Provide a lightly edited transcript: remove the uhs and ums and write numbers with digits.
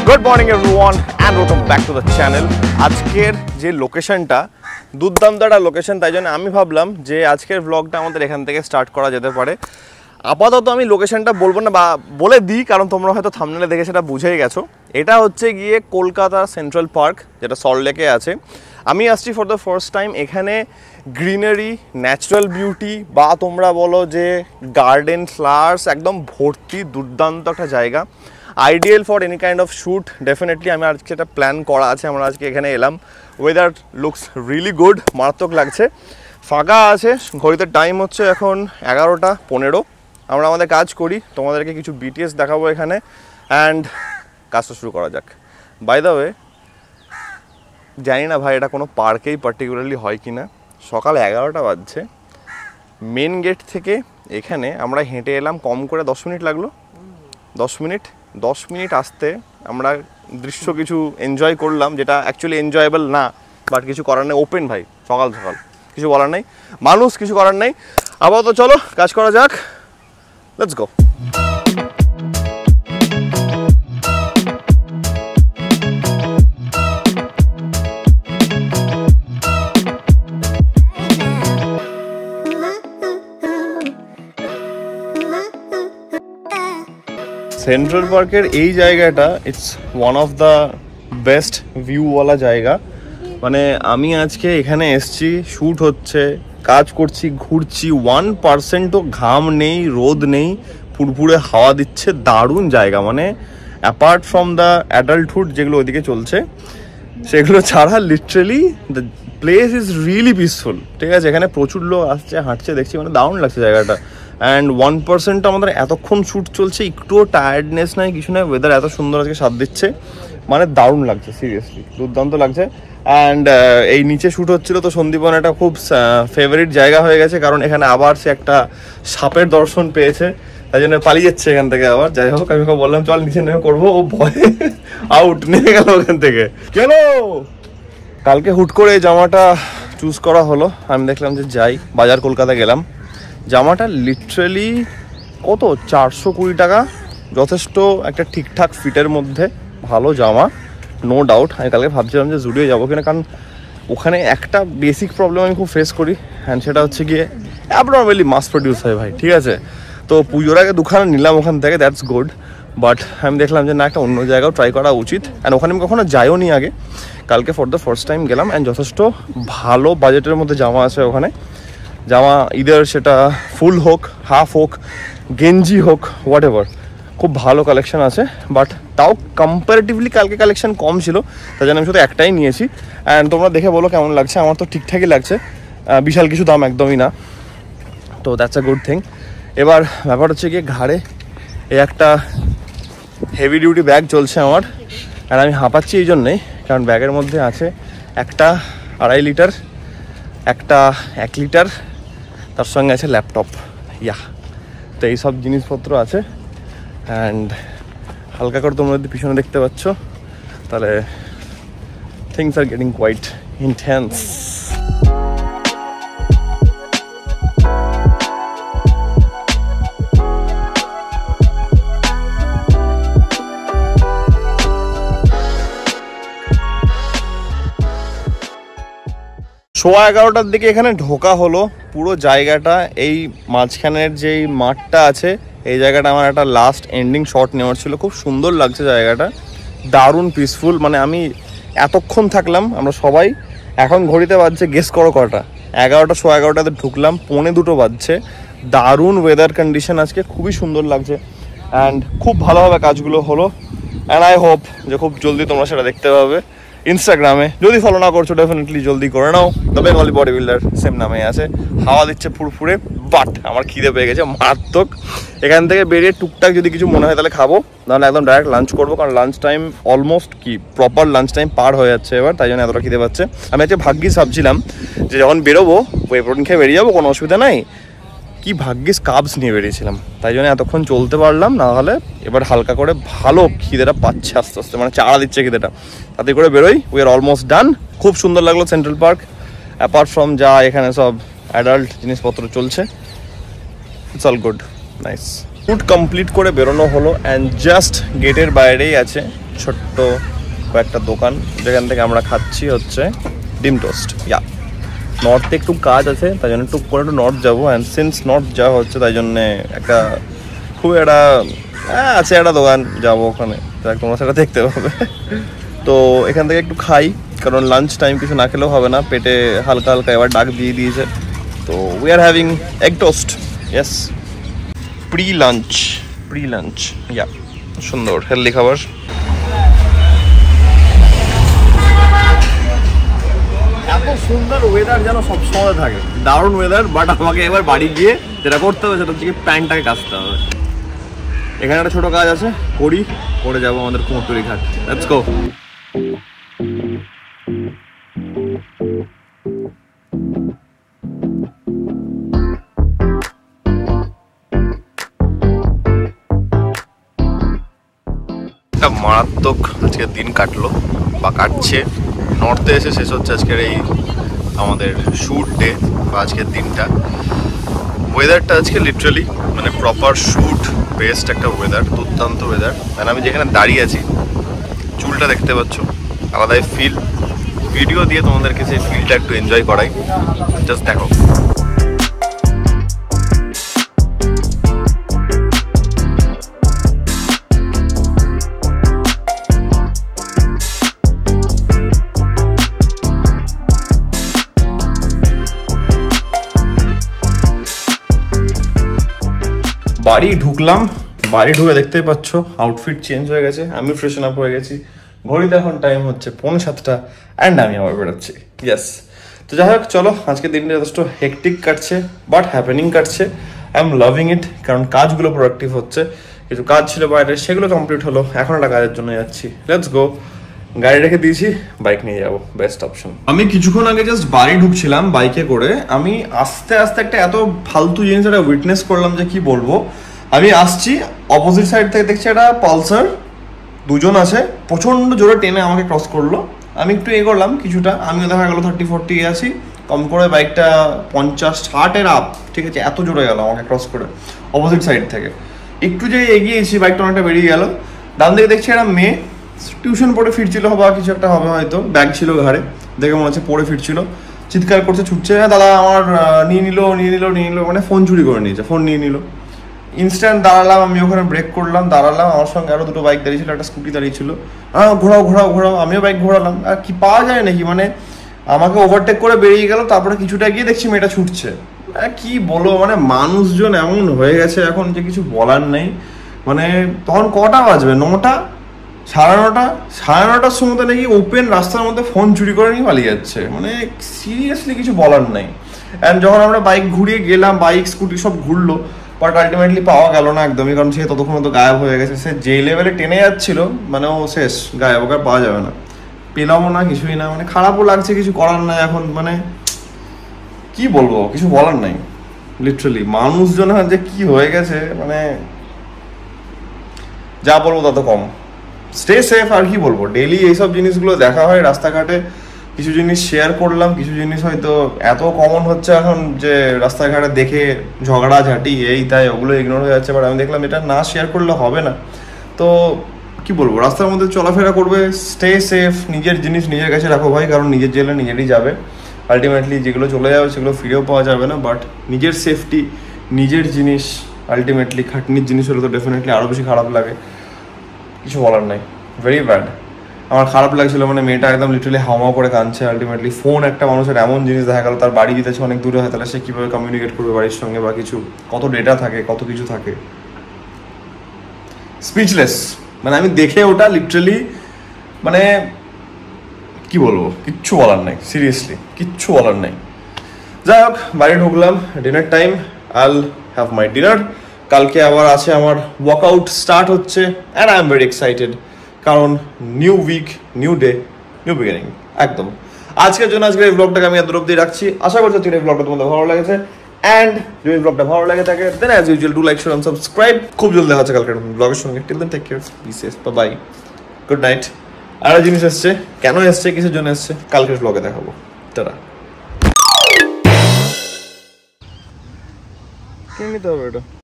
Good morning everyone and welcome back to the channel. আজকের যে লোকেশনটা দুর্দান্ত একটা লোকেশন, তাই জন্য আমি ভাবলাম যে আজকের ব্লগটা আমাদের এখান থেকে স্টার্ট করা যেতে পারে। আপাতত আমি লোকেশনটা বলবো না বা বলে দিই, কারণ তোমরা হয়তো থাম্বনেলে দেখে সেটা বুঝেই গেছো। এটা হচ্ছে গিয়ে কলকাতা সেন্ট্রাল পার্ক, যেটা সল্টলেকে আছে। আমি আসছি ফর দ্য ফার্স্ট টাইম। এখানে গ্রিনারি, ন্যাচারাল বিউটি বা তোমরা বলো যে গার্ডেন, ফ্লাওয়ার্স একদম ভর্তি, দুর্দান্ত একটা জায়গা। Ideal for any kind of shoot. Definitely আমি আজকে এটা প্ল্যান করা আছে, আমরা আজকে এখানে এলাম। ওয়েদার লুকস রিয়েলি গুড, মারাত্মক লাগছে, ফাঁকা আছে। ঘড়িতে টাইম হচ্ছে এখন 11:15। আমরা আমাদের কাজ করি, তোমাদেরকে কিছু বিটিএস দেখাবো এখানে, অ্যান্ড কাজটা শুরু করা যাক। বাই দ্য ওয়ে, জানি না ভাই এটা কোনো পার্কেই পার্টিকুলারলি হয় কি না, সকাল 11টা বাজছে। মেন গেট থেকে এখানে আমরা হেঁটে এলাম, কম করে 10 মিনিট লাগলো। 10 মিনিট আসতে আমরা দৃশ্য কিছু এনজয় করলাম, যেটা অ্যাকচুয়ালি এনজয়েবল না, বাট কিছু করার নেই। ওপেন ভাই, সকাল সকাল কিছু বলার নেই, মানুষ কিছু করার নেই। আপাতত চলো কাজ করা যাক, লেটস গো। সেন্ট্রাল পার্কের এই জায়গাটা it's one of the best ভিউওয়ালা জায়গা। মানে আমি আজকে এখানে এসছি, শ্যুট হচ্ছে, কাজ করছি, ঘুরছি, 1%ও ঘাম নেই, রোদ নেই, ফুরফুরে হাওয়া দিচ্ছে, দারুণ জায়গা। মানে অ্যাপার্ট ফ্রম দ্য অ্যাডাল্টহুড যেগুলো ওইদিকে চলছে, সেগুলো ছাড়া literally the place is really peaceful. ঠিক আছে, এখানে প্রচুর লোক আসছে, হাঁটছে, দেখছি, মানে দারুণ লাগছে জায়গাটা। অ্যান্ড 1% আমাদের এতক্ষণ শ্যুট চলছে, একটুও টায়ার্ডনেস নাই, কিছু নয়। ওয়েদার এত সুন্দর আজকে সাথ দিচ্ছে, মানে দারুণ লাগছে, সিরিয়াসলি দুর্দান্ত লাগছে। অ্যান্ড এই নিচে শ্যুট হচ্ছিল তো সন্দীপন একটা খুব ফেভারিট জায়গা হয়ে গেছে, কারণ এখানে আবার সে একটা সাপের দর্শন পেয়েছে, তাই জন্য পালিয়ে যাচ্ছে এখান থেকে আবার। যাই হোক, আমি বললাম চল নিচে নেমে করবো, ও ভয়ে আউট নেমে গেল ওখান থেকে। কেন কালকে হুট করে এই জামাটা চুজ করা হলো, আমি দেখলাম যে যাই, বাজার কলকাতা গেলাম। জামাটা লিটারেলি কত, 420 টাকা, যথেষ্ট একটা ঠিকঠাক ফিটের মধ্যে ভালো জামা, নো ডাউট। আমি কালকে ভাবছিলাম যে জুডিও যাবো কিনা, কারণ ওখানে একটা বেসিক প্রবলেম আমি খুব ফেস করি, অ্যান্ড সেটা হচ্ছে গিয়ে অ্যাবনর্মালি মাস প্রডিউস হয় ভাই। ঠিক আছে, তো পুজোর আগে দুখানা নিলাম ওখান থেকে, দ্যাটস গুড, বাট আমি দেখলাম যে না, একটা অন্য জায়গাও ট্রাই করা উচিত। অ্যান্ড ওখানে আমি কখনো যাইও নি আগে, কালকে ফর দ্য ফার্স্ট টাইম গেলাম। অ্যান্ড যথেষ্ট ভালো বাজেটের মধ্যে জামা আছে ওখানে। জামা ইদার সেটা ফুল হোক, হাফ হোক, গেঞ্জি হোক, হোয়াট এভার, খুব ভালো কালেকশন আছে। বাট তাও কম্পারেটিভলি কালকে কালেকশন কম ছিল, তাই জন্য আমি শুধু একটাই নিয়েছি। অ্যান্ড তোমরা দেখে বলো কেমন লাগছে। আমার তো ঠিকঠাকই লাগছে, বিশাল কিছু দাম একদমই না, তো দ্যাটস আ গুড থিং। এবার ব্যাপার হচ্ছে গিয়ে ঘাড়ে এই একটা হেভি ডিউটি ব্যাগ চলছে আমার, আর আমি হাঁপাচ্ছি এই জন্যেই, কারণ ব্যাগের মধ্যে আছে একটা 2.5 লিটার, একটা 1 লিটার, তার সঙ্গে আছে ল্যাপটপ, তো এইসব জিনিসপত্র আছে। অ্যান্ড হালকা করে তোমরা যদি পিছনে দেখতে পাচ্ছ, তাহলে things are getting quite intense. সোয়া 11টার দিকে এখানে ঢোকা হলো। পুরো জায়গাটা, এই মাঝখানের যেই মাঠটা আছে, এই জায়গাটা আমার একটা লাস্ট এন্ডিং শট নেওয়ার ছিল। খুব সুন্দর লাগছে জায়গাটা, দারুণ পিসফুল। মানে আমি এতক্ষণ থাকলাম, আমরা সবাই, এখন ঘড়িতে বাজছে, গেস করো কটা, 11টা, সোয়া 11টাতে ঢুকলাম, 1:45 বাজছে। দারুণ ওয়েদার কন্ডিশন আজকে, খুবই সুন্দর লাগছে। অ্যান্ড খুব ভালোভাবে কাজগুলো হলো, অ্যান্ড আই হোপ যে খুব জলদি তোমরা সেটা দেখতে পাবে ইনস্টাগ্রামে। যদি ফলো না করছো ডেফিনেটলি জলদি করে নাও, the Bengali bodybuilder same নামে আছে। হাওয়া দিচ্ছে ফুরফুরে, বাট আমার খিদে পেয়ে গেছে মারাত্মক। এখান থেকে বেরিয়ে টুকটাক যদি কিছু মনে হয় তাহলে খাবো, নাহলে একদম ডাইরেক্ট লাঞ্চ করবো, কারণ লাঞ্চ টাইম অলমোস্ট কি প্রপার লাঞ্চ টাইম পার হয়ে যাচ্ছে এবার, তাই জন্য এতটা খিদে পাচ্ছে। আমি আজকে ভাগ্যিস ভাবছিলাম যে যখন বেরোবো ওয়ে প্রোটিন খেয়ে বেরিয়ে যাবো, কোনো অসুবিধা নাই, কি ভাগ্যিস কাবস নিয়ে বেরিয়েছিলাম, তাই জন্য এতক্ষণ চলতে পারলাম। না হলে এবার হালকা করে ভালো খিদেটা পাচ্ছে আস্তে আস্তে, মানে চাড়া দিচ্ছে খিদেটা, তাতে করে বেরোই। We are almost done. খুব সুন্দর লাগলো সেন্ট্রাল পার্ক, অ্যাপার্ট ফ্রম যা এখানে সব অ্যাডাল্ট জিনিসপত্র চলছে, it's all good, nice. Shoot complete করে বেরোনো হলো, অ্যান্ড জাস্ট গেটের বাইরেই আছে ছোট্ট কয়েকটা দোকান, যেখান থেকে আমরা খাচ্ছি হচ্ছে ডিম টোস্ট। নর্থে একটু কাজ আছে, তাই জন্য টুক করে একটু নর্থ যাবো। অ্যান্ড সিন্স নর্থ যাওয়া হচ্ছে, তাই জন্যে একটা খুব একটা আছে একটা দোকান, যাবো ওখানে, তোমরা সেটা দেখতে পাবে। তো এখান থেকে একটু খাই, কারণ লাঞ্চ টাইম কিছু না খেলেও হবে না, পেটে হালকা হালকা এবার ডাক দিয়ে দিয়েছে। তো we are having egg toast, yes, pre lunch, সুন্দর হেলদি খাবার। এত সুন্দর ওয়েদার যেন সবসময় থাকে, দারুণ ওয়েদার। বাট আমাকে এবার বাড়ি গিয়ে যেটা করতে হবে সেটা হচ্ছে প্যান্টটাকে কাচতে হবে। এখানে একটা ছোট কাজ আছে, করে যাবো আমাদের কুমোরটুলি ঘাট। Let's go. একটা মারাত্মক আজকে দিন কাটলো বা কাটছে। নর্থে এসে শেষ হচ্ছে আজকের এই আমাদের শুট ডে বা আজকের দিনটা। ওয়েদারটা আজকে লিটারালি মানে প্রপার শুট বেস্ট একটা ওয়েদার, দুর্দান্ত ওয়েদার। আর আমি যেখানে দাঁড়িয়ে আছি, চুলটা দেখতে পাচ্ছ, আলাদাই ফিল। ভিডিও দিয়ে তোমাদেরকে সেই ফিলটা একটু এনজয় করাই, জাস্ট দেখো। বাড়ি ঢুকলাম, বাড়ি ঢুকে দেখতেই পাচ্ছ আউটফিট চেঞ্জ হয়ে গেছে, আমি ফ্রেশন আপ হয়ে গেছি। ঘড়িতে এখন টাইম হচ্ছে 6:45 অ্যান্ড আমি আবার বেরোচ্ছি। ইয়েস, তো যাই হোক, চলো আজকের দিনটা যথেষ্ট হেকটিক কাটছে বাট হ্যাপেনিং কাটছে। আই এম লাভিং ইট, কারণ কাজগুলো প্রোডাক্টিভ হচ্ছে। কিছু কাজ ছিল বাইরে, সেগুলো কমপ্লিট হলো, এখন একটা কাজের জন্য যাচ্ছি। Let's go. গাড়ি রেখে দিয়েছি, বাইক নিয়ে যাবো, বেস্ট অপশন। আমি কিছুক্ষণ আগে জাস্ট বাড়ি ঢুকছিলাম বাইকে করে, আমি আস্তে আস্তে একটা এত ফালতু জিনিস একটা উইটনেস করলাম যে কি বলবো। আমি আসছি, অপোজিট সাইড থেকে দেখছি একটা পালসার, দুজন আছে, প্রচণ্ড জোরে টেনে আমাকে ক্রস করলো। আমি একটু এগোলাম কিছুটা, আমিও দেখা গেলো 30-40 আছি, কম করে বাইকটা 50-60-এর আপ, ঠিক আছে, এত জোরে গেল আমাকে ক্রস করে অপোজিট সাইড থেকে। একটু যে এগিয়েছি, বাইকটা অনেকটা বেরিয়ে গেল। ডান দিকে দেখছি একটা মেয়ে টিউশন পড়ে ফিরছিল, বা কিছু একটা হবে হয়তো, ব্যাগ ছিল ঘাড়ে, দেখে মনে হচ্ছে পড়ে ফিরছিল, চিৎকার করছে, ছুটছে, হ্যাঁ দাদা আমার নিয়ে নিল, মানে ফোন চুরি করে নিয়েছে, ফোন নিয়ে নিল। ইনস্ট্যান্ট দাঁড়ালাম, আমি ওখানে ব্রেক করলাম, দাঁড়ালাম, আমার সঙ্গে আরও দুটো বাইক দাঁড়িয়েছিল, একটা স্কুটি দাঁড়িয়েছিল, ঘোরাও, আমিও বাইক ঘোরালাম। আর কি পাওয়া যায় নাকি, মানে আমাকে ওভারটেক করে বেরিয়ে গেল, তারপরে কিছুটা গিয়ে দেখছি মেয়েটা ছুটছে। কি বলবো, মানে মানুষজন এমন হয়ে গেছে এখন যে কিছু বলার নেই। মানে তখন কটা বাজবে, 9টা, 9:30 সময় নাকি ওপেন রাস্তার মধ্যে ফোন চুরি করে নিয়ে পালিয়ে যাচ্ছে। মানে সিরিয়াসলি কিছু বলার নেই। অ্যান্ড যখন আমরা বাইক ঘুরিয়ে গেলাম, বাইক স্কুটি সব ঘুরলো, বাট আলটিমেটলি পাওয়া গেল না একদমই, কারণ সে ততক্ষণ তো গায়েব হয়ে গেছে। সে যে লেভেলে টেনে যাচ্ছিল, মানে ও শেষ, গায়েব, ওকে পাওয়া যাবে না, পেলামও না, কিছুই না। মানে খারাপও লাগছে, কিছু করার নাই এখন, মানে কি বলবো, কিছু বলার নাই। লিটারালি মানুষজন যে কি হয়ে গেছে, মানে যা বলবো তত কম। স্টে সেফ, আর কি বলবো, ডেইলি এইসব জিনিসগুলো দেখা হয় রাস্তাঘাটে। কিছু জিনিস শেয়ার করলাম, কিছু জিনিস হয়তো এত কমন হচ্ছে এখন যে রাস্তাঘাটে দেখে ঝগড়াঝাটি এই তাই ওগুলো ইগনোর হয়ে যাচ্ছে। বাট আমি দেখলাম এটা না শেয়ার করলে হবে না। তো কি বলবো, রাস্তার মধ্যে চলাফেরা করবে, স্টে সেফ, নিজের জিনিস নিজের কাছে রাখো ভাই, কারণ নিজের জেলে নিজেরই যাবে। আলটিমেটলি যেগুলো চলে যাবে সেগুলো ফিরেও পাওয়া যাবে না। বাট নিজের সেফটি, নিজের জিনিস, আলটিমেটলি খাটনির জিনিস হলে তো ডেফিনেটলি আরও বেশি খারাপ লাগে। কিছু বলার নাই, ভেরি ব্যাড। আমার খারাপ লাগছিল, মানে মেয়েটা একদম লিটারালি হাওয়া করে কাঁদছে। আলটিমেটলি ফোন একটা মানুষের এমন জিনিস, দেখা গেল তার বাড়ি যেতেছে অনেক দূরে হয়, তাহলে সে কীভাবে কমিউনিকেট করবে বাড়ির সঙ্গে, বা কিছু কত ডেটা থাকে, কত কিছু থাকে। স্পিচলেস, মানে আমি দেখে ওটা লিটারালি, মানে কি বলবো, কিচ্ছু বলার নাই, সিরিয়াসলি কিচ্ছু বলার নাই। যাই হোক, বাড়ি ঢুকলাম, dinner time, I'll have my dinner. কালকে আবার আছে আমার ওয়ার্কআউট স্টার্ট হচ্ছে, and I am very excited, কারণ new week, new day, new beginning. একদম আজকের জন্য আজকের এই ব্লগটাকে আমি এত অব্দি রাখছি। আশা করছি এই ব্লগটা তোমাদের ভালো লেগেছে, অ্যান্ড যদি ব্লগটা ভালো লাগে থাকে then as usual do like, share and subscribe. খুব জলদি দেখা হচ্ছে কালকের ব্লগের সঙ্গে। Till then take care, be safe, bye, good night. আর জিনিস এসছে, কেন এসছে, কিসের জন্য এসছে, কালকের ব্লগে দেখাবো। টাটা। কিনে নিতে হবে এটা।